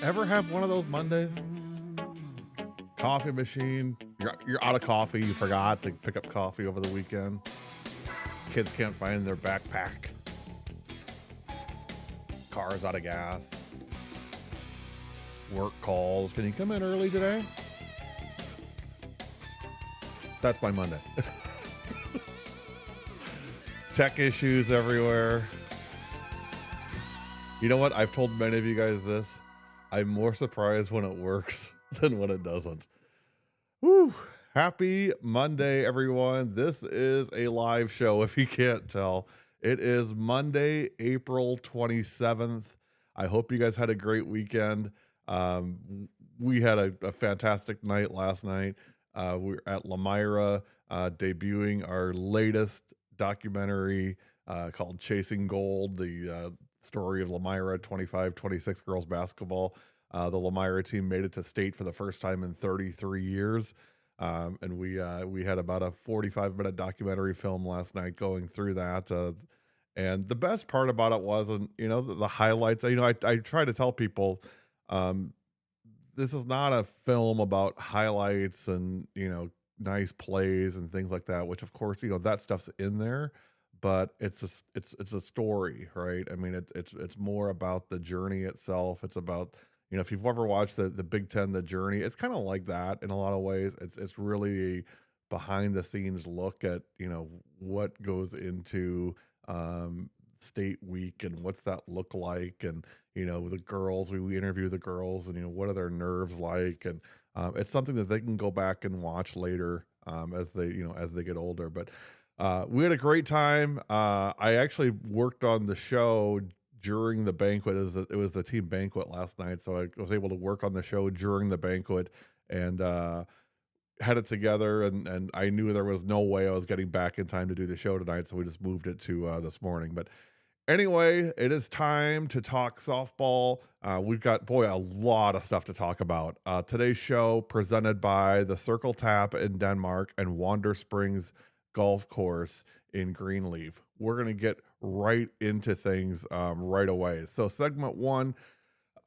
Ever have one of those Mondays? Coffee machine, you're out of coffee, you forgot to pick up coffee over the weekend. Kids can't find their backpack. Car's out of gas. Work calls. Can you come in early today? That's my Monday. Tech issues everywhere. You know what? I've told many of you guys this. I'm more surprised when it works than when it doesn't. Woo! Happy Monday, everyone. This is a live show, if you can't tell. It is Monday, April 27th. I hope you guys had a great weekend. We had a fantastic night last night. We were at Lamira debuting our latest documentary called Chasing Gold, the story of Lamira 25-26 girls basketball. The Lamira team made it to state for the first time in 33 years. And we had about a 45-minute documentary film last night going through that. And the best part about it wasn't, the highlights. I try to tell people, this is not a film about highlights and, nice plays and things like that, which of course, that stuff's in there, but it's a story, right? I mean, it's more about the journey itself. It's about, if you've ever watched the Big Ten, The Journey, it's kind of like that in a lot of ways. It's really a behind the scenes look at, what goes into state week and what's that look like. And, the girls, we interview the girls and, what are their nerves like? And it's something that they can go back and watch later as they get older. But we had a great time. I actually worked on the show during the banquet. It was the team banquet last night, so I was able to work on the show during the banquet and had it together. And I knew there was no way I was getting back in time to do the show tonight, so we just moved it to this morning. But anyway, it is time to talk softball. We've got, a lot of stuff to talk about. Today's show presented by the Circle Tap in Denmark and Wander Springs Golf Course in Greenleaf. We're going to get right into things right away. So segment one,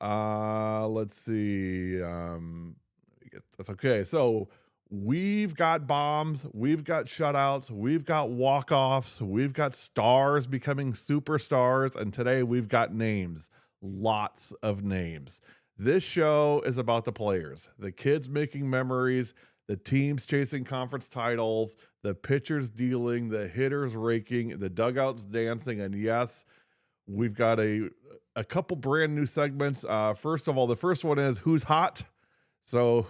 let's see. That's okay. So we've got bombs, we've got shutouts, we've got walk-offs, we've got stars becoming superstars, and today we've got names. Lots of names. This show is about the players, the kids making memories, the teams chasing conference titles, the pitchers dealing, the hitters raking, the dugouts dancing, and yes, we've got a couple brand new segments. First of all, the first one is Who's Hot? So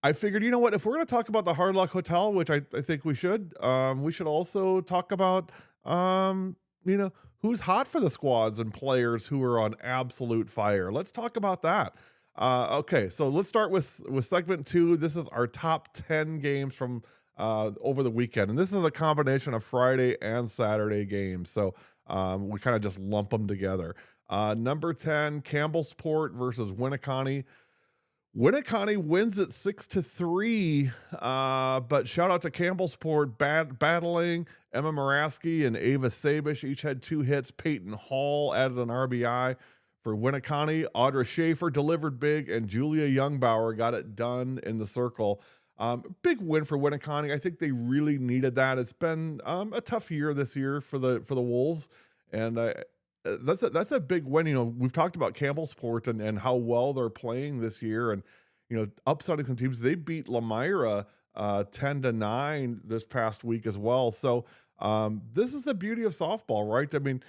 I figured, if we're going to talk about the Hard Luck Hotel, which I think we should also talk about, who's hot for the squads and players who are on absolute fire. Let's talk about that. Okay, so let's start with segment two. This is our top 10 games from over the weekend, and this is a combination of Friday and Saturday games. So we kind of just lump them together. Number 10, Campbellsport versus Winneconne. Winneconne wins it 6-3, but shout out to Campbellsport battling. Emma Moraski and Ava Sabish each had 2 hits. Peyton Hall added an RBI. For Winneconne, Audra Schaefer delivered big, and Julia Youngbauer got it done in the circle. Big win for Winneconne. I think they really needed that. It's been a tough year this year for the Wolves, and that's a big win. We've talked about Campbellsport and how well they're playing this year, and upsetting some teams. They beat Lamira 10-9 this past week as well. So this is the beauty of softball, right? I mean,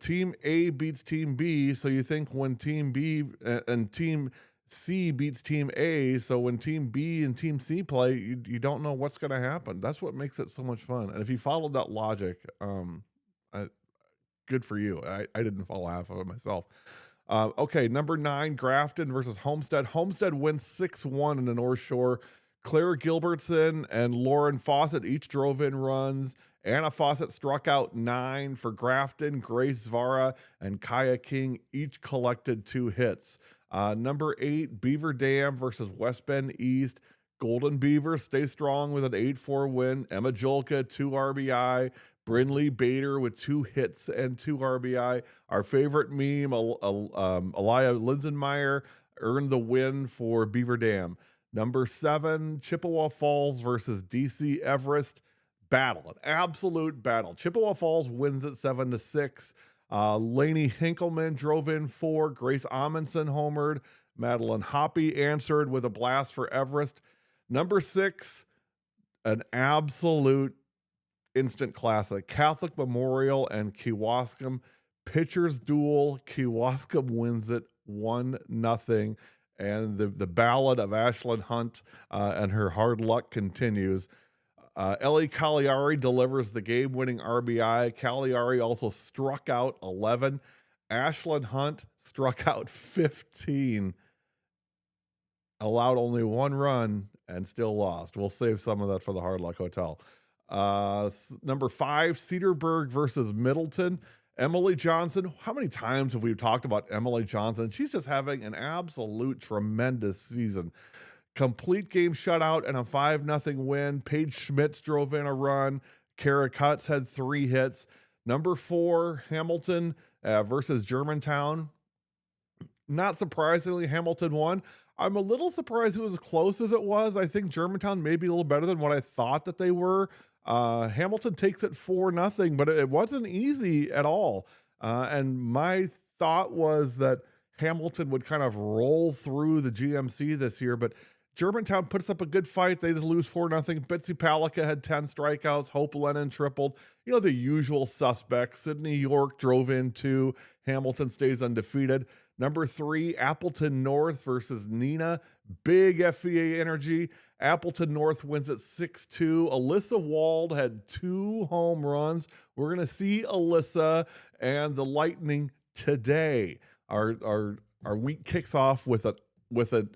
Team A beats Team B, so you think when Team B and Team C beats Team A, so when Team B and Team C play, you don't know what's going to happen. That's what makes it so much fun. And if you followed that logic, good for you. I didn't follow half of it myself. Okay, number 9, Grafton versus Homestead. Homestead wins 6-1 in the North Shore. Claire Gilbertson and Lauren Fawcett each drove in runs. Anna Fawcett struck out 9 for Grafton. Grace Zvara and Kaya King each collected 2 hits. Number 8, Beaver Dam versus West Bend East. Golden Beavers stay strong with an 8-4 win. Emma Jolka, 2 RBI. Brinley Bader with 2 hits and 2 RBI. Our favorite meme, Elia Linsenmeyer, earned the win for Beaver Dam. Number 7, Chippewa Falls versus DC Everest. Battle, an absolute battle. Chippewa Falls wins it 7-6. Lainey Hinkleman drove in 4. Grace Amundsen homered. Madeline Hoppy answered with a blast for Everest. Number 6, an absolute instant classic. Catholic Memorial and Kewaskum. Pitchers duel. Kewaskum wins it 1-0. And the ballad of Ashlyn Hunt and her hard luck continues. Ellie Cagliari delivers the game-winning RBI. Cagliari also struck out 11. Ashlyn Hunt struck out 15. Allowed only 1 run and still lost. We'll save some of that for the Hard Luck Hotel. Number 5, Cedarburg versus Middleton. Emily Johnson. How many times have we talked about Emily Johnson? She's just having an absolute tremendous season. Complete game shutout and a 5-0 win. Paige Schmitz drove in a run. Kara Cutts had 3 hits. Number 4, Hamilton versus Germantown. Not surprisingly, Hamilton won. I'm a little surprised it was as close as it was. I think Germantown may be a little better than what I thought that they were. Hamilton takes it 4-0, but it wasn't easy at all. And my thought was that Hamilton would kind of roll through the GMC this year, but Germantown puts up a good fight. They just lose 4-0. Betsy Palika had 10 strikeouts. Hope Lennon tripled. You know, the usual suspects. Sydney York drove in 2. Hamilton stays undefeated. Number 3, Appleton North versus Nina. Big FVA energy. Appleton North wins at 6-2. Alyssa Wald had 2 home runs. We're going to see Alyssa and the Lightning today. Our week kicks off with a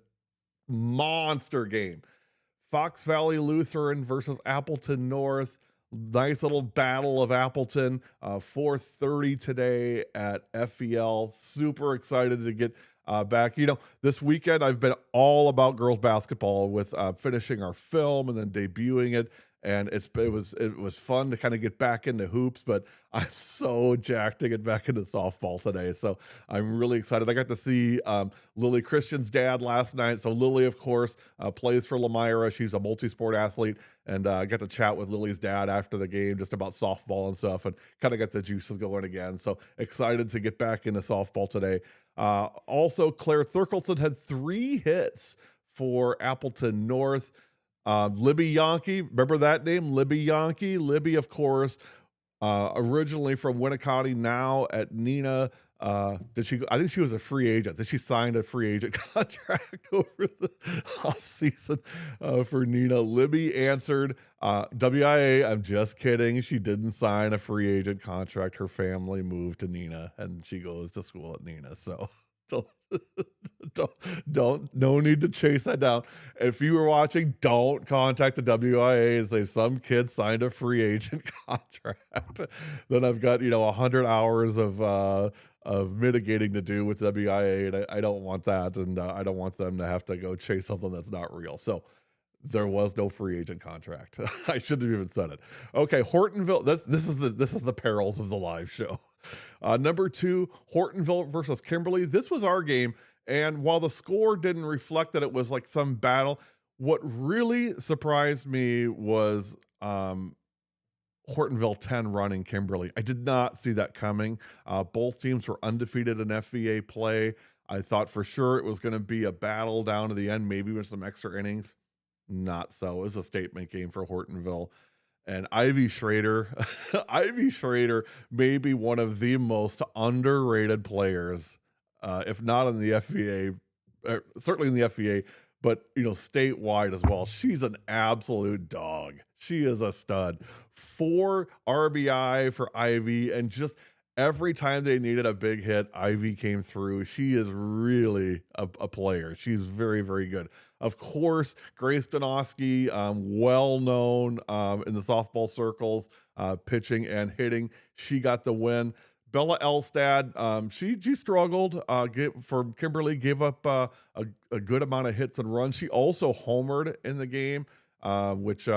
monster game. Fox Valley Lutheran versus Appleton North. Nice little battle of Appleton. 4:30 today at FEL. Super excited to get back. You know, this weekend I've been all about girls basketball with finishing our film and then debuting it. And it was fun to kind of get back into hoops, but I'm so jacked to get back into softball today. So I'm really excited. I got to see Lily Christian's dad last night. So Lily, of course, plays for Lamira. She's a multi-sport athlete, and I got to chat with Lily's dad after the game just about softball and stuff, and kind of got the juices going again. So excited to get back into softball today. Also, Claire Thurkelson had 3 hits for Appleton North. Libby Yankee, remember that name? Libby Yankee. Libby, of course, originally from Winnicott, now at Nina. I think she was a free agent. That she signed a free agent contract over the offseason for Nina. Libby answered, WIA, I'm just kidding. She didn't sign a free agent contract. Her family moved to Nina, and she goes to school at Nina. So no need to chase that down. If you were watching, don't contact the WIA and say some kid signed a free agent contract. Then I've got 100 hours of mitigating to do with WIA, and I don't want that, and I don't want them to have to go chase something that's not real. So there was no free agent contract. I shouldn't have even said it. Okay, Hortonville. This is the perils of the live show. Number 2, Hortonville versus Kimberly. This was our game, and while the score didn't reflect that it was like some battle, what really surprised me was Hortonville 10 running Kimberly. I did not see that coming. Both teams were undefeated in FVA play. I thought for sure it was going to be a battle down to the end, maybe with some extra innings. Not so. It was a statement game for Hortonville. And Ivy Schrader, Ivy Schrader may be one of the most underrated players, if not in the FVA, certainly in the FVA, but statewide as well. She's an absolute dog. She is a stud. 4 RBI for Ivy, and just every time they needed a big hit, Ivy came through. She is really a player. She's very, very good. Of course, Grace Donosky, well known in the softball circles, pitching and hitting. She got the win. Bella Elstad, she struggled for Kimberly, gave up a good amount of hits and runs. She also homered in the game, which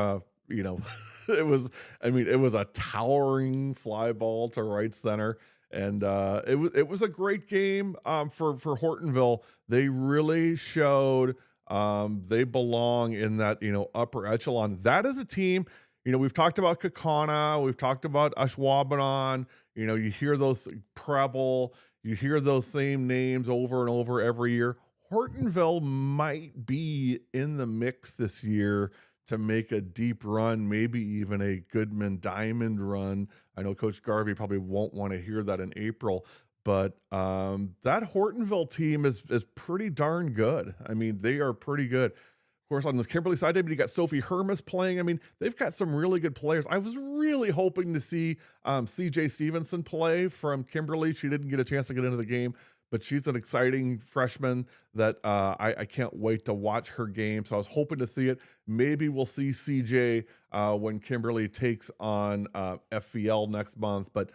you know, it was, I mean, it was a towering fly ball to right center. And it was a great game for Hortonville. They really showed they belong in that, upper echelon. That is a team, we've talked about Kakana, we've talked about Ashwaubenon, you hear those Preble, you hear those same names over and over every year. Hortonville might be in the mix this year to make a deep run, maybe even a Goodman Diamond run. I know Coach Garvey probably won't want to hear that in April, but that Hortonville team is pretty darn good. I mean, they are pretty good. Of course, on the Kimberly side, you got Sophie Hermes playing. I mean, they've got some really good players. I was really hoping to see CJ Stevenson play from Kimberly. She didn't get a chance to get into the game, but she's an exciting freshman that I can't wait to watch her game. So I was hoping to see it. Maybe we'll see CJ when Kimberly takes on FVL next month. But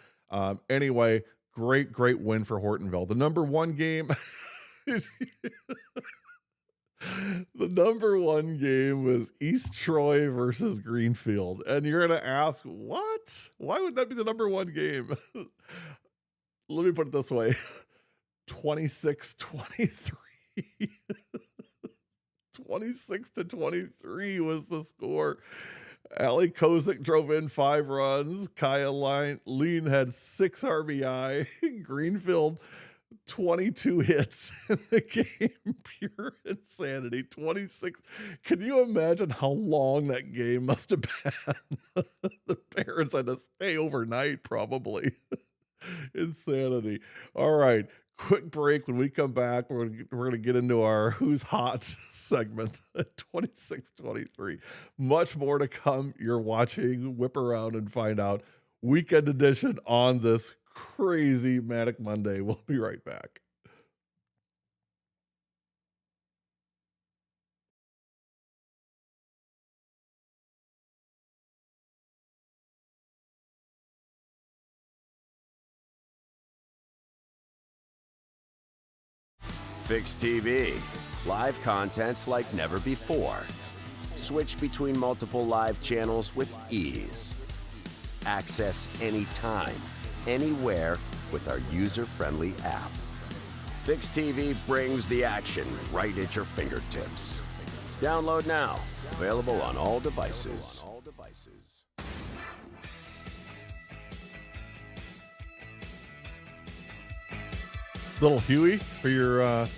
anyway, great win for Hortonville. The number one game. The number one game was East Troy versus Greenfield. And you're going to ask, what? Why would that be the number one game? Let me put it this way. 26-23. 26-23 was the score. Allie Kozik drove in 5 runs. Kaya Lean had 6 RBI. Greenfield 22 hits in the game. Pure insanity. 26. Can you imagine how long that game must have been? The parents had to stay overnight, probably. Insanity. All right. Quick break. When we come back, we're going to get into our Who's Hot segment at 26-23. Much more to come. You're watching Whip Around and Find Out, weekend edition on this crazy Manic Monday. We'll be right back. Fix TV. Live contents like never before. Switch between multiple live channels with ease. Access anytime, anywhere with our user-friendly app. Fix TV brings the action right at your fingertips. Download now. Available on all devices. Little Huey for your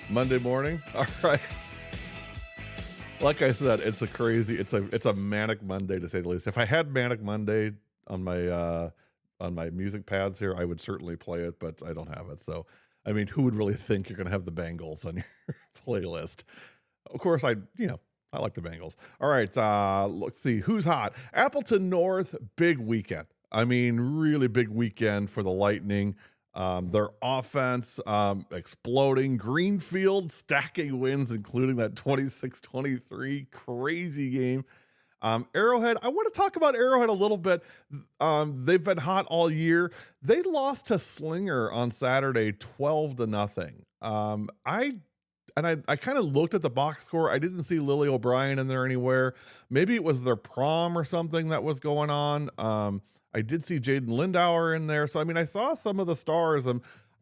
Monday morning. All right. Like I said, it's a manic Monday to say the least. If I had Manic Monday on my music pads here, I would certainly play it, but I don't have it. So, I mean, who would really think you're going to have the Bengals on your playlist? Of course, I like the Bengals. All right, let's see. Who's hot? Appleton North, big weekend. I mean, really big weekend for the Lightning. Their offense exploding. Greenfield stacking wins, including that 26-23 crazy game. Arrowhead, I want to talk about Arrowhead a little bit. They've been hot all year. They lost to Slinger on Saturday 12-0. I kind of looked at the box score. I didn't see Lily O'Brien in there anywhere. Maybe it was their prom or something that was going on. I did see Jaden Lindauer in there. So, I mean, I saw some of the stars.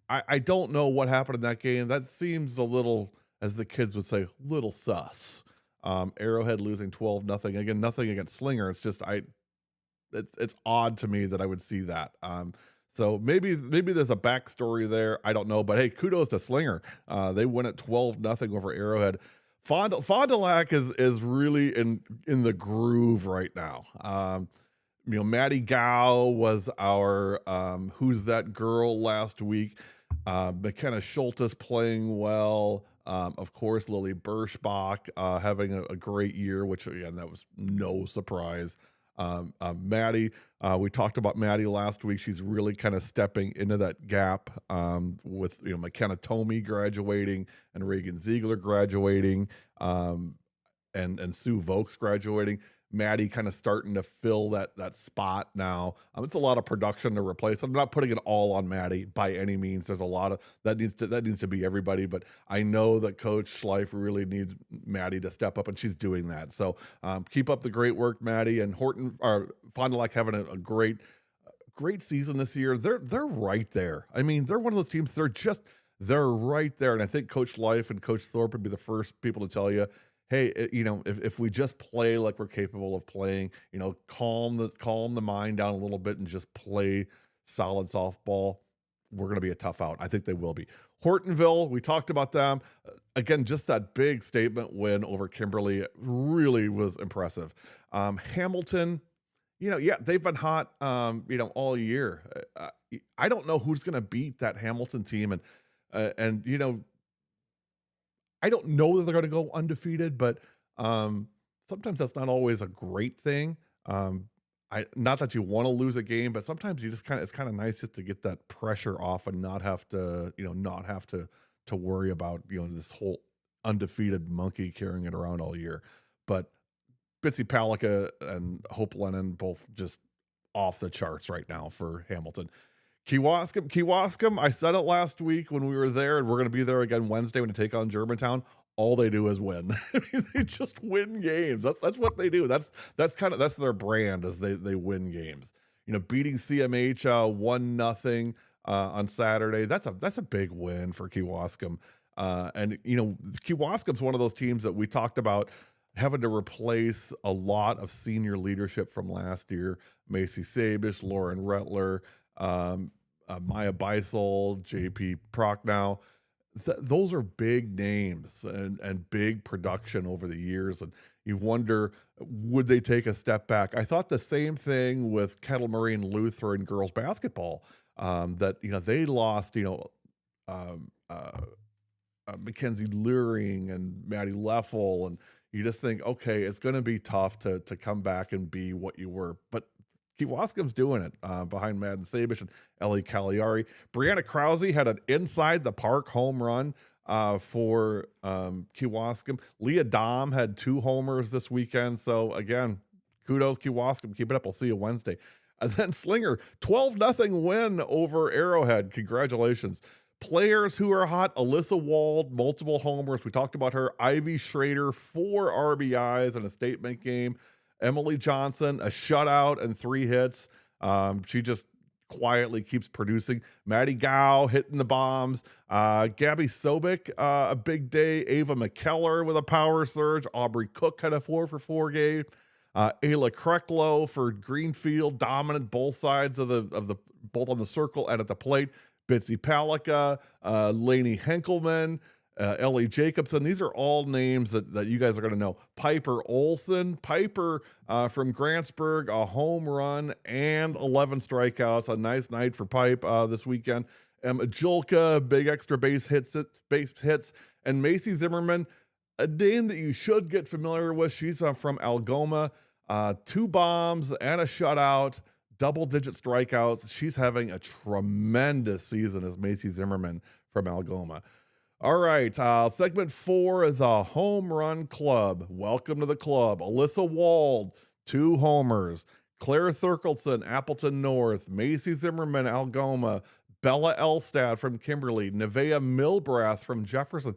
I don't know what happened in that game. That seems a little, as the kids would say, little sus. Arrowhead losing 12-0. Again, nothing against Slinger. It's just, it's odd to me that I would see that. So maybe there's a backstory there. I don't know, but hey, kudos to Slinger. They win at 12-0 over Arrowhead. Fond du Lac is really in the groove right now. Maddie Gow was our Who's That Girl last week. McKenna Schultes playing well. Of course, Lily Birschbach having a great year, which again, that was no surprise. Maddie, we talked about Maddie last week. She's really kind of stepping into that gap with McKenna Tomey graduating and Reagan Ziegler graduating, and Sue Vokes graduating. Maddie kind of starting to fill that spot now. It's a lot of production to replace. I'm not putting it all on Maddie by any means. There's a lot of that needs to be everybody, but I know that Coach Schleif really needs Maddie to step up, and she's doing that. So keep up the great work, Maddie. And Horton or Fond du Lac having a great season this year. They're right there. I mean, they're one of those teams. They're right there. And I think Coach Schleif and Coach Thorpe would be the first people to tell you, hey, if we just play like we're capable of playing, calm the mind down a little bit and just play solid softball, we're going to be a tough out. I think they will be. Hortonville, we talked about them. Again, just that big statement win over Kimberly really was impressive. Hamilton, they've been hot, all year. I don't know who's going to beat that Hamilton team. And I don't know that they're going to go undefeated, but sometimes that's not always a great thing. Not that you want to lose a game, but sometimes it's kind of nice just to get that pressure off and not have to worry about, this whole undefeated monkey carrying it around all year. But Bitsy Palika and Hope Lennon both just off the charts right now for Hamilton. Kewaskum, I said it last week when we were there, and we're going to be there again Wednesday when they take on Germantown. All they do is win. They just win games. That's what they do. That's their brand, is they win games. Beating CMH 1-0 on Saturday. That's a big win for Kewaskum. And Kewaskum's one of those teams that we talked about having to replace a lot of senior leadership from last year. Macy Sabish, Lauren Rettler, Maya Beisel, JP Prochnow. Those are big names and big production over the years. And you wonder, would they take a step back? I thought the same thing with Kettle Moraine Lutheran girls basketball, that, they lost, Mackenzie Luring and Maddie Leffel. And you just think, okay, it's going to be tough to come back and be what you were. But Kewaskum's doing it behind Madden Sabish and Ellie Cagliari. Brianna Krause had an inside the park home run for Kewaskum. Leah Dom had 2 homers this weekend. So again, kudos Kewaskum. Keep it up. We'll see you Wednesday. And then Slinger, 12-0 win over Arrowhead. Congratulations. Players who are hot: Alyssa Wald, multiple homers. We talked about her. Ivy Schrader, 4 RBIs in a statement game. Emily Johnson, a shutout and 3 hits. She just quietly keeps producing. Maddie Gow hitting the bombs. Gabby Sobek, a big day. Ava McKellar with a power surge. Aubrey Cook had a 4-for-4 game. Ayla Krecklow for Greenfield, dominant both sides of the both on the circle and at the plate. Bitsy Palika, Lainey Henkelman, Ellie Jacobson. These are all names that you guys are going to know. Piper Olson. Piper from Grantsburg, a home run and 11 strikeouts. A nice night for Pipe this weekend. Julka, big extra base hits. And Macy Zimmerman, a name that you should get familiar with. She's from Algoma. 2 bombs and a shutout. Double-digit strikeouts. She's having a tremendous season as Macy Zimmerman from Algoma. All right, segment 4, the Home Run Club. Welcome to the club. Alyssa Wald, 2 homers. Claire Thurkelson, Appleton North. Macy Zimmerman, Algoma. Bella Elstad from Kimberly. Nevaeh Milbrath from Jefferson.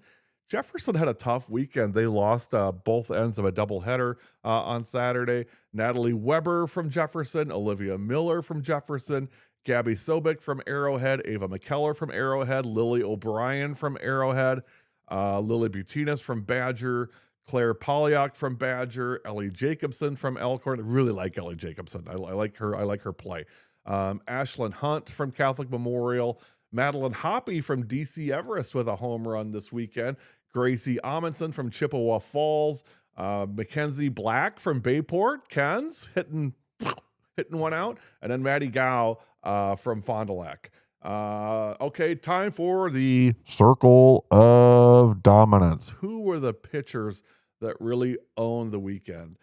Jefferson had a tough weekend. They lost both ends of a doubleheader on Saturday. Natalie Weber from Jefferson. Olivia Miller from Jefferson. Gabby Sobek from Arrowhead, Ava McKellar from Arrowhead, Lily O'Brien from Arrowhead, Lily Butinas from Badger, Claire Polyak from Badger, Ellie Jacobson from Elkhorn. I really like Ellie Jacobson. I like her. I like her play. Ashlyn Hunt from Catholic Memorial, Madeline Hoppy from DC Everest with a home run this weekend, Gracie Amundsen from Chippewa Falls, Mackenzie Black from Bayport, Ken's hitting one out, and then Maddie Gow from Fond du Lac. Okay, time for the Circle of Dominance. Who were the pitchers that really owned the weekend?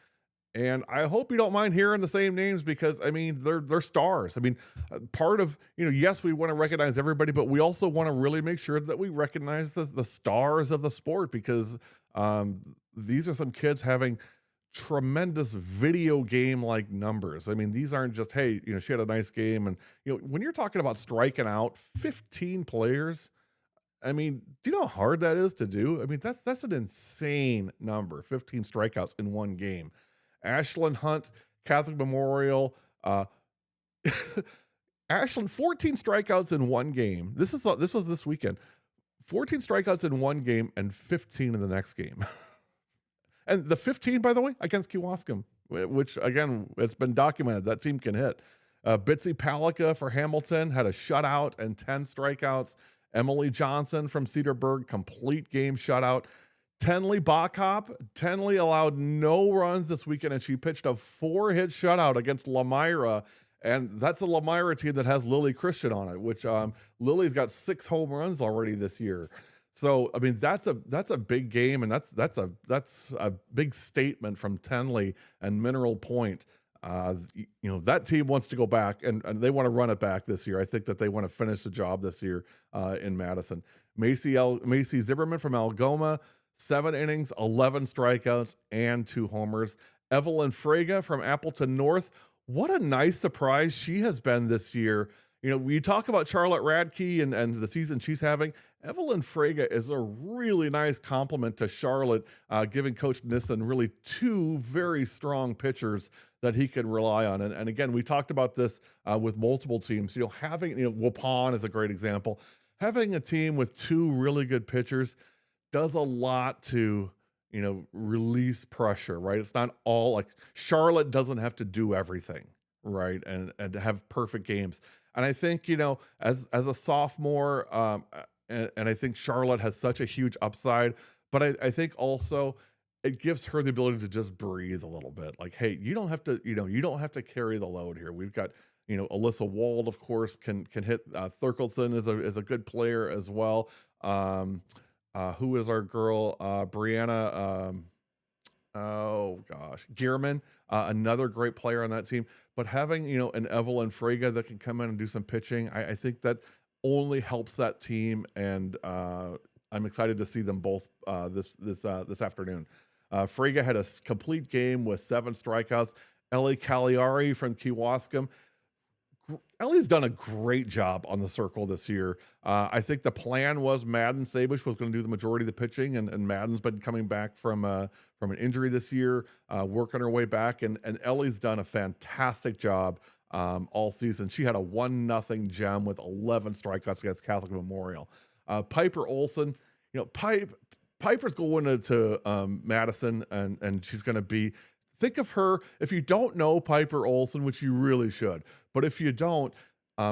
And I hope you don't mind hearing the same names because, I mean, they're stars. I mean, part of, yes, we want to recognize everybody, but we also want to really make sure that we recognize the stars of the sport because these are some kids having tremendous video game like numbers. I mean, these aren't just, hey, she had a nice game. And, when you're talking about striking out 15 players, I mean, do you know how hard that is to do? I mean, that's an insane number, 15 strikeouts in one game. Ashland Hunt, Catholic Memorial, Ashland, 14 strikeouts in one game. This was this weekend. 14 strikeouts in one game and 15 in the next game. And the 15, by the way, against Kewaskum, which, again, it's been documented. That team can hit. Bitsy Palika for Hamilton had a shutout and 10 strikeouts. Emily Johnson from Cedarburg, complete game shutout. Tenley Bachop. Tenley allowed no runs this weekend, and she pitched a 4-hit shutout against Lamira. And that's a Lamira team that has Lily Christian on it, which Lily's got 6 home runs already this year. So, I mean, that's a big game, and that's a big statement from Tenley and Mineral Point. That team wants to go back and they want to run it back this year. I think that they want to finish the job this year in Madison. Macy Zimmerman from Algoma, 7 innings, 11 strikeouts, and 2 homers. Evelyn Frega from Appleton North. What a nice surprise she has been this year. We talk about Charlotte Radke and the season she's having. Evelyn Frega is a really nice compliment to Charlotte, giving Coach Nissen really 2 very strong pitchers that he can rely on. And again, we talked about this with multiple teams. Having, Waupun is a great example. Having a team with 2 really good pitchers does a lot to, release pressure, right? It's not all like Charlotte doesn't have to do everything, right? And have perfect games. And I think, as a sophomore, and I think Charlotte has such a huge upside, but I think also it gives her the ability to just breathe a little bit. Like, hey, you don't have to carry the load here. We've got, Alyssa Wald, of course, can hit. Thurkelson is a good player as well. Who is our girl? Brianna, oh gosh, Gearman, another great player on that team. But having, an Evelyn Frega that can come in and do some pitching, I think that only helps that team. And I'm excited to see them both this afternoon. Frega had a complete game with 7 strikeouts. Ellie Cagliari from Kewaskum. Ellie's done a great job on the circle this year. I think the plan was Madden Sabish was going to do the majority of the pitching, and Madden's been coming back from an injury this year, working her way back, and Ellie's done a fantastic job all season. She had a 1-0 gem with 11 strikeouts against Catholic Memorial. Piper Olson, Piper's going to Madison, and she's going to be. Think of her, if you don't know Piper Olson, which you really should, but if you don't,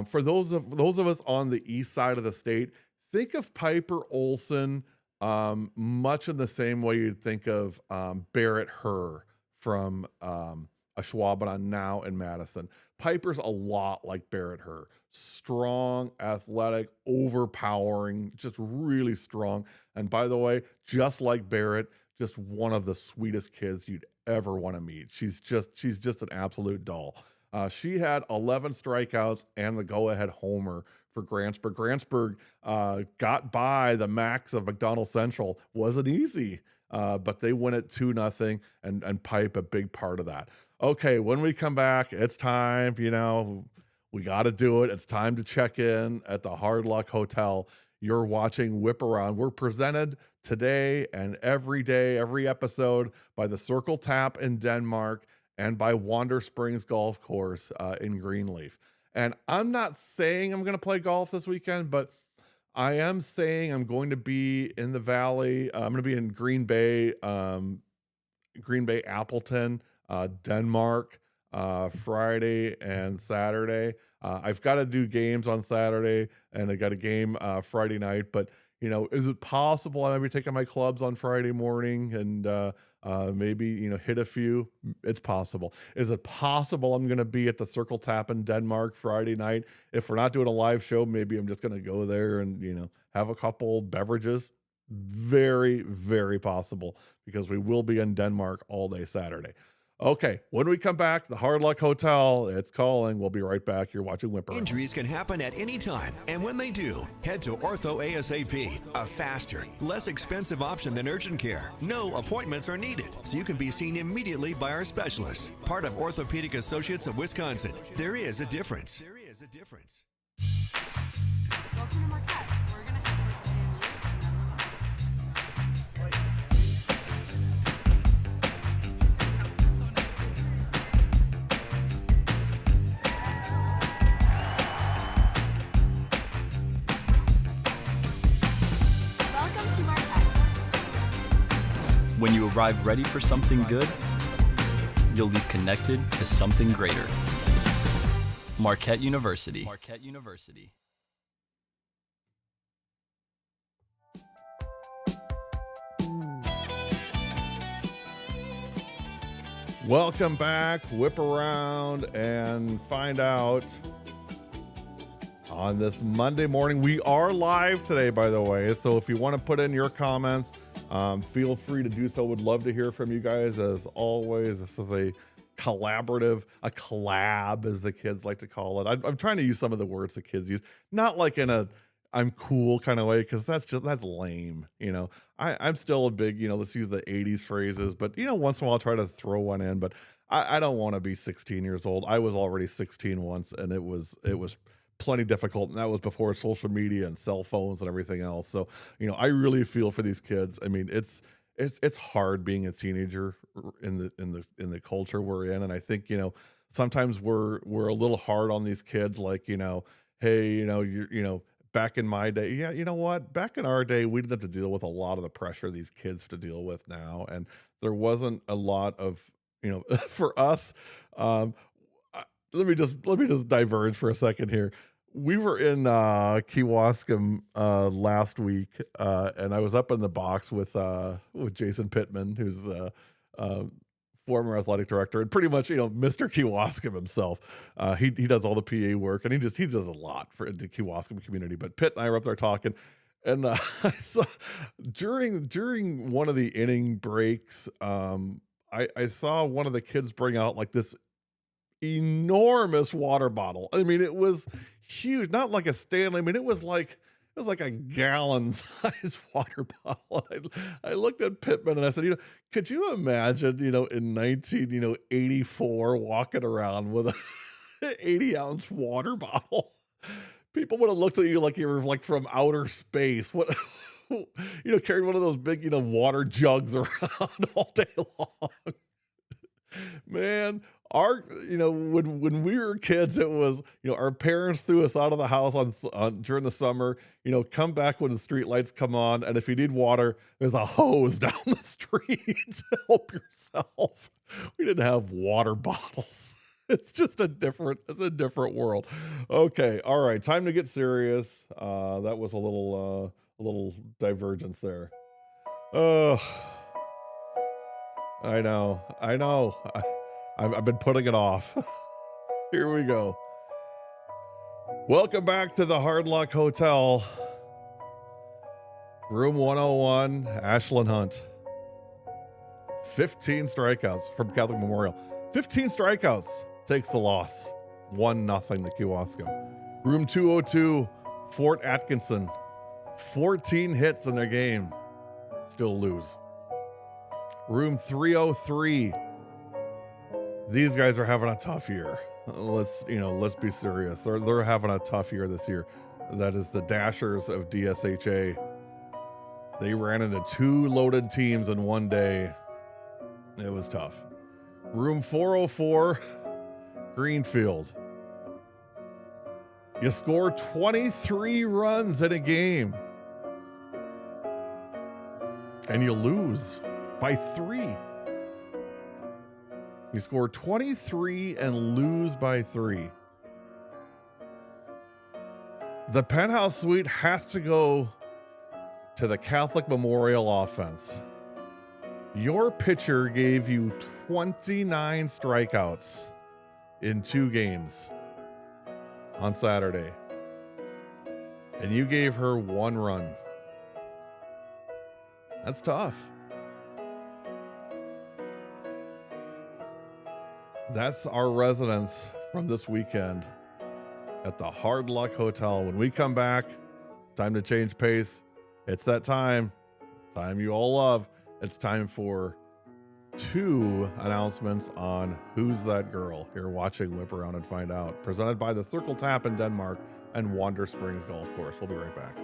for those of us on the east side of the state, think of Piper Olson much in the same way you'd think of Barrett Herr from Ashwaubenon now in Madison. Piper's a lot like Barrett Herr. Strong, athletic, overpowering, just really strong. And by the way, just like Barrett, just one of the sweetest kids you'd ever want to meet. She's just an absolute doll. She had 11 strikeouts and the go-ahead homer for Grantsburg. Grantsburg got by the Max of McDonald Central. Wasn't easy, but they win it 2-0, and Pipe a big part of that. Okay, when we come back, it's time, we got to do it. It's time to check in at the Hard Luck Hotel. You're watching Whip Around. We're presented today and every day, every episode by the Circle Tap in Denmark and by Wander Springs Golf Course in Greenleaf. And I'm not saying I'm going to play golf this weekend, but I am saying I'm going to be in the Valley. I'm going to be in Green Bay, Appleton, Denmark, Friday and Saturday. I've got to do games on Saturday, and I got a game Friday night. But is it possible I might be taking my clubs on Friday morning and maybe hit a few? It's possible. Is it possible I'm going to be at the Circle Tap in Denmark Friday night? If we're not doing a live show, maybe I'm just going to go there and have a couple beverages. Very, very possible, because we will be in Denmark all day Saturday. Okay, when we come back, the Hard Luck Hotel, it's calling. We'll be right back. You're watching Whipper. Injuries can happen at any time, and when they do, head to Ortho ASAP, a faster, less expensive option than urgent care. No appointments are needed, so you can be seen immediately by our specialists. Part of Orthopedic Associates of Wisconsin. There is a difference. Welcome to Marquette. We're going to have first day Welcome to Marquette. When you arrive ready for something good, you'll leave connected to something greater. Marquette University. Marquette University. Welcome back. Whip around and find out on this Monday morning. We are live today, by the way. So if you want to put in your comments, feel free to do so. Would love to hear from you guys. As always, this is a collaborative, a collab, as the kids like to call it. I'm trying to use some of the words the kids use, not like in a I'm cool kind of way, because that's lame. I'm still a big, let's use the 80s phrases, but once in a while I'll try to throw one in. But I don't want to be 16 years old. I was already 16 once, and it was plenty difficult, and that was before social media and cell phones and everything else. So I really feel for these kids. I mean, it's hard being a teenager in the culture we're in, and I think sometimes we're a little hard on these kids, like hey, you're back in my day, yeah, you know what? Back in our day, we didn't have to deal with a lot of the pressure these kids have to deal with now, and there wasn't a lot of for us. Let me just diverge for a second here. We were in Kewaskum last week, and I was up in the box with Jason Pittman, who's the former athletic director, and pretty much Mr. Kewaskum himself. He does all the PA work, and he does a lot for the Kewaskum community. But Pitt and I were up there talking, and I saw during one of the inning breaks, I saw one of the kids bring out like this enormous water bottle. I mean, it was huge, not like a Stanley. I mean, it was like a gallon size water bottle. I looked at Pittman and I said, could you imagine, in 1984 walking around with a 80-ounce water bottle? People would have looked at you like you were like from outer space. What, carried one of those big, water jugs around all day long. Man, when we were kids, it was, our parents threw us out of the house on during the summer, come back when the street lights come on. And if you need water, there's a hose down the street to help yourself. We didn't have water bottles. It's just a different world. Okay. All right. Time to get serious. That was a little divergence there. I know. I've been putting it off. Here we go. Welcome back to the Hard Luck Hotel. Room 101, Ashlyn Hunt. 15 strikeouts from Catholic Memorial. 15 strikeouts takes the loss. 1-0 to Kewaskum. Room 202, Fort Atkinson. 14 hits in their game. Still lose. Room 303. These guys are having a tough year. Let's be serious. They're having a tough year this year. That is the Dashers of DSHA. They ran into 2 loaded teams in one day. It was tough. Room 404, Greenfield. You score 23 runs in a game, and you lose by 3. You score 23 and lose by 3. The penthouse suite has to go to the Catholic Memorial offense. Your pitcher gave you 29 strikeouts in 2 games on Saturday, and you gave her 1 run. That's tough. That's our residence from this weekend at the Hard Luck Hotel. When we come back, time to change pace. It's that time you all love. It's time for 2 announcements on Who's That Girl. You're watching Whip Around and Find Out, presented by the Circle Tap in Denmark and Wander Springs Golf Course. We'll be right back.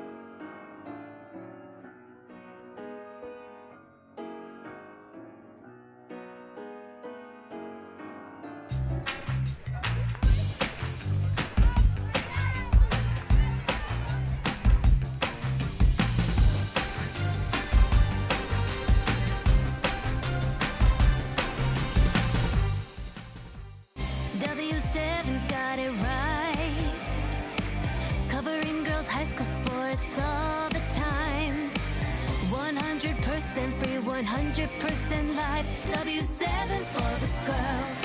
W7's got it right. Covering girls' high school sports all the time. 100% free, 100% live. W7 for the girls.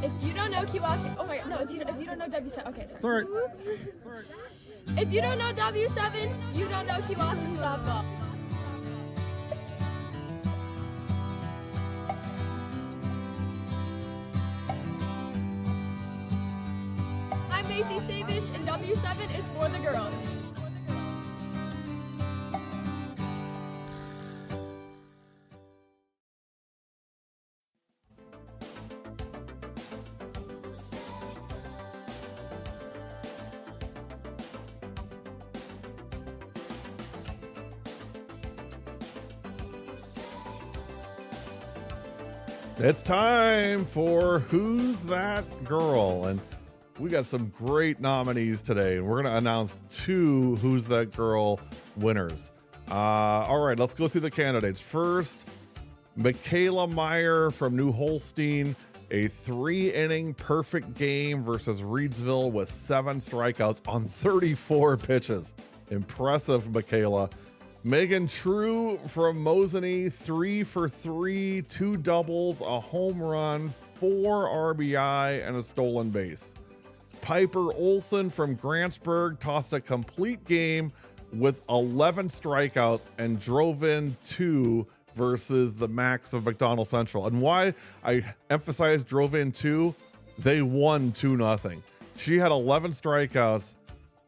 If you don't know Kiwasi, oh my god, no, if you don't know W7, okay, sorry. Sorry. If you don't know W7, you don't know Kiwasi softball. I'm Macy Savage, and W7 is for the girls. It's time for Who's That Girl? And we got some great nominees today, and we're going to announce 2 Who's That Girl winners. All right, let's go through the candidates. First, Michaela Meyer from New Holstein, a 3-inning perfect game versus Reedsville with 7 strikeouts on 34 pitches. Impressive, Michaela. Megan True from Mosinee, 3 for 3, 2 doubles, a home run, 4 RBI, and a stolen base. Piper Olson from Grantsburg tossed a complete game with 11 strikeouts and drove in 2 versus the Max of McDonald Central. And why I emphasize drove in 2, they won 2-0. She had 11 strikeouts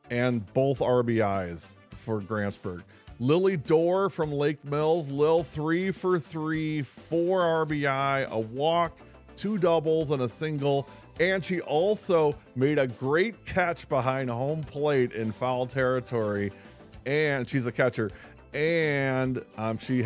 and both RBIs for Grantsburg. Lily Dorr from Lake Mills, Lil 3 for 3, 4 RBI, a walk, 2 doubles, and a single. And she also made a great catch behind home plate in foul territory. And she's a catcher. And she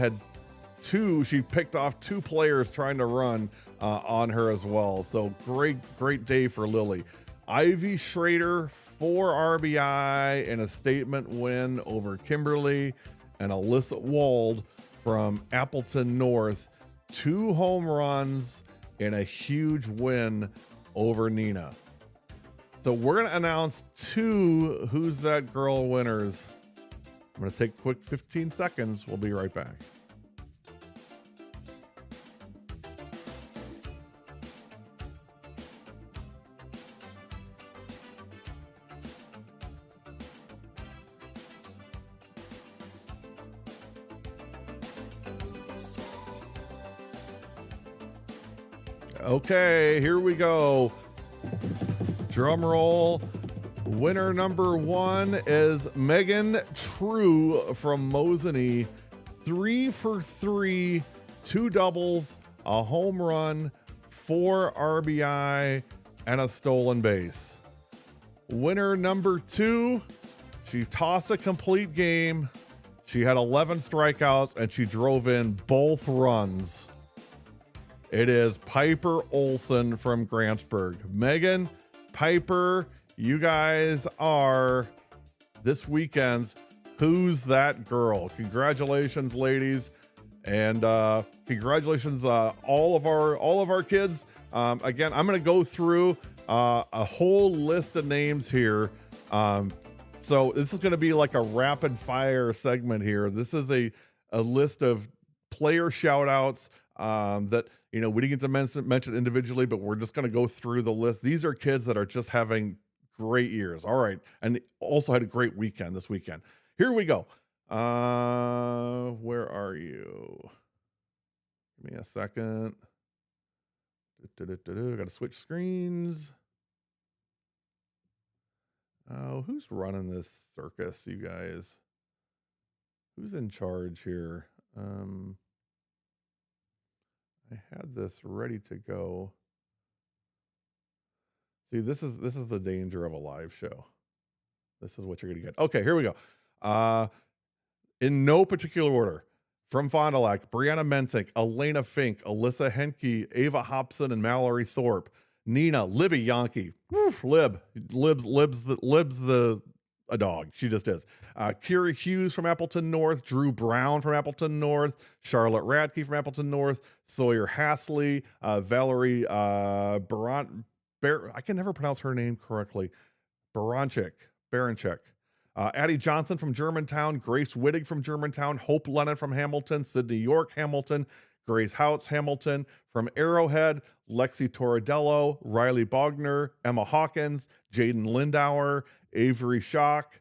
picked off 2 players trying to run on her as well. So great day for Lily. Ivy Schrader, 4 RBI and a statement win over Kimberly. And Alyssa Wald from Appleton North, 2 home runs and a huge win over Nina. So we're going to announce 2 Who's That Girl winners. I'm going to take a quick 15 seconds. We'll be right back. Okay, here we go. Drum roll. Winner number 1 is Megan True from Mosinee. 3 for 3, 2 doubles, a home run, 4 RBI, and a stolen base. Winner number 2, she tossed a complete game. She had 11 strikeouts and she drove in both runs. It is Piper Olson from Grantsburg. Megan, Piper, you guys are this weekend's Who's That Girl? Congratulations, ladies, and congratulations all of our kids. Again, I'm going to go through a whole list of names here. So this is going to be like a rapid fire segment here. This is a list of player shout outs that we didn't get to mention individually, but we're just going to go through the list. These are kids that are just having great years. All right. And also had a great weekend this weekend. Here we go. Where are you? Give me a second. Got to switch screens. Oh, who's running this circus, you guys? Who's in charge here? I had this ready to go. See, this is the danger of a live show. This is what you're gonna get. Okay, here we go. In no particular order. From Fond du Lac, Brianna Mentick, Elena Fink, Alyssa Henke, Ava Hobson, and Mallory Thorpe. Nina, Libby Yankee. Lib's a dog. She just is. Kira Hughes from Appleton North, Drew Brown from Appleton North, Charlotte Radke from Appleton North, Sawyer Hasley, Valerie I can never pronounce her name correctly. Baranchik. Addie Johnson from Germantown, Grace Wittig from Germantown, Hope Lennon from Hamilton, Sydney York, Hamilton, Grace Houts, Hamilton, from Arrowhead, Lexi Toradello, Riley Bogner, Emma Hawkins, Jaden Lindauer, Avery Schock,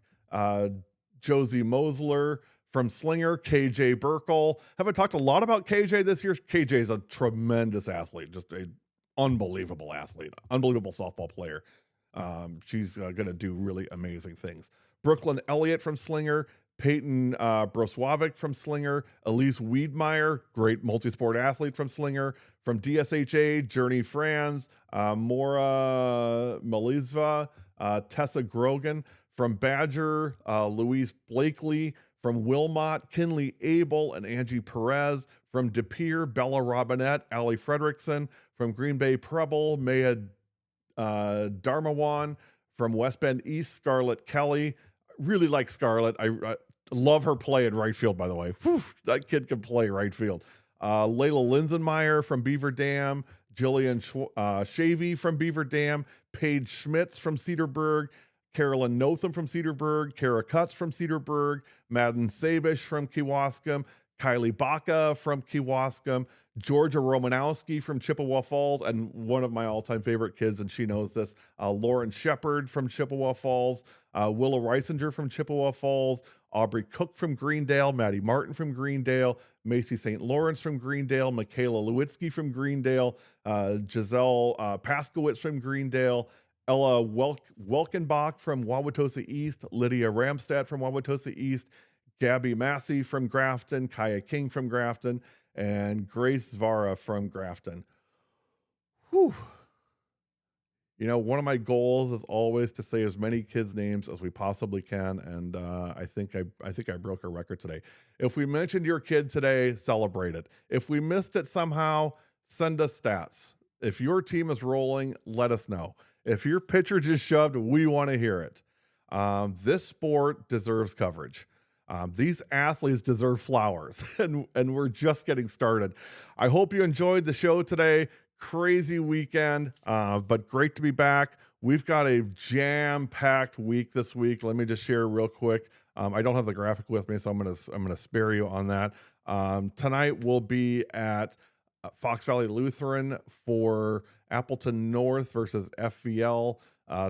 Josie Mosler, from Slinger, KJ Burkle. Haven't talked a lot about KJ this year. KJ is a tremendous athlete, just an unbelievable athlete, unbelievable softball player. She's going to do really amazing things. Brooklyn Elliott from Slinger, Peyton Broswavic from Slinger, Elise Wiedmeyer, great multi-sport athlete from Slinger, from DSHA, Journey Franz, Maura Melizva, Tessa Grogan, from Badger, Louise Blakely, from Wilmot, Kinley Abel and Angie Perez, from De Pere, Bella Robinette, Allie Fredrickson, from Green Bay Preble, Maya Dharmawan, from West Bend East, Scarlett Kelly. Really like Scarlett. I love her play in right field, by the way. Whew, that kid can play right field. Layla Linsenmeyer from Beaver Dam, Jillian Shavy from Beaver Dam, Paige Schmitz from Cedarburg, Carolyn Notham from Cedarburg, Kara Cutts from Cedarburg, Madden Sabish from Kewaskum, Kylie Baca from Kewaskum, Georgia Romanowski from Chippewa Falls, and one of my all-time favorite kids, and she knows this, Lauren Shepard from Chippewa Falls, Willa Reisinger from Chippewa Falls, Aubrey Cook from Greendale, Maddie Martin from Greendale, Macy St. Lawrence from Greendale, Michaela Lewitsky from Greendale, Giselle Paskowitz from Greendale, Ella Welkenbach from Wauwatosa East, Lydia Ramstad from Wauwatosa East, Gabby Massey from Grafton, Kaya King from Grafton, and Grace Zvara from Grafton. Whew. You know, one of my goals is always to say as many kids' names as we possibly can, and I think I broke a record today. If we mentioned your kid today, celebrate it. If we missed it somehow, send us stats. If your team is rolling, let us know. If your pitcher just shoved, we want to hear it. This sport deserves coverage. These athletes deserve flowers, and we're just getting started. I hope you enjoyed the show today. Crazy weekend, but great to be back. We've got a jam-packed week this week. Let me just share real quick. I don't have the graphic with me, so I'm gonna spare you on that. Tonight we'll be at Fox Valley Lutheran for Appleton North versus FVL.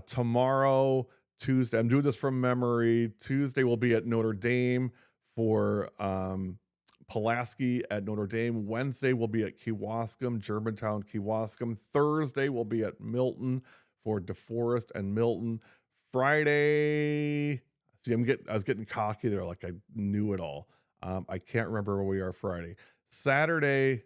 Tomorrow, Tuesday, I'm doing this from memory. Tuesday we'll be at Notre Dame for Pulaski at Notre Dame. Wednesday we'll be at Kewaskum, Germantown, Kewaskum. Thursday we'll be at Milton for DeForest and Milton. Friday, see, I was getting cocky there, like I knew it all. I can't remember where we are Friday. Saturday,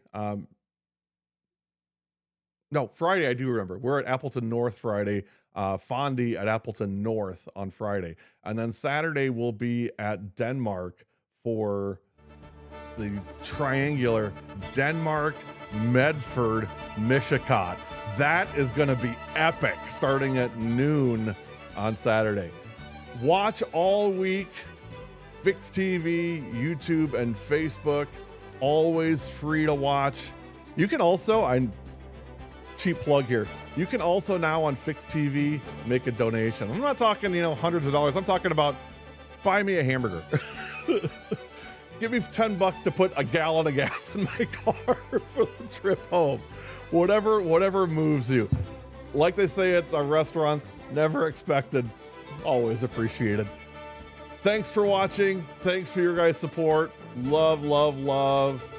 Friday I do remember. We're at Appleton North Friday. Fondy at Appleton North on Friday. And then Saturday we'll be at Denmark for the triangular Denmark, Medford, Mishicot. That is going to be epic starting at noon on Saturday. Watch all week, Fix TV, YouTube, and Facebook. Always free to watch. You can also, cheap plug here, you can also now on Fix TV make a donation. I'm not talking, hundreds of dollars. I'm talking about buy me a hamburger. Give me $10 to put a gallon of gas in my car for the trip home. Whatever moves you. Like they say at our restaurants, never expected, always appreciated. Thanks for watching. Thanks for your guys' support. Love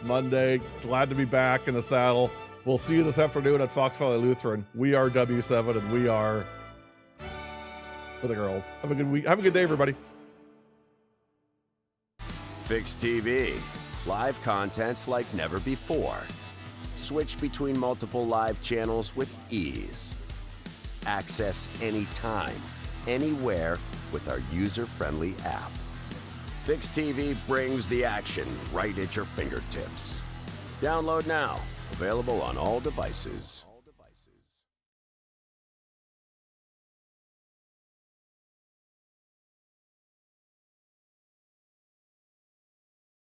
Monday. Glad to be back in the saddle. We'll see you this afternoon at Fox Valley Lutheran. We are W7 and we are for the girls. Have a good week. Have a good day, everybody. Fix TV. Live contents like never before. Switch between multiple live channels with ease. Access anytime, anywhere with our user-friendly app. Fix TV brings the action right at your fingertips. Download now. Available on all devices.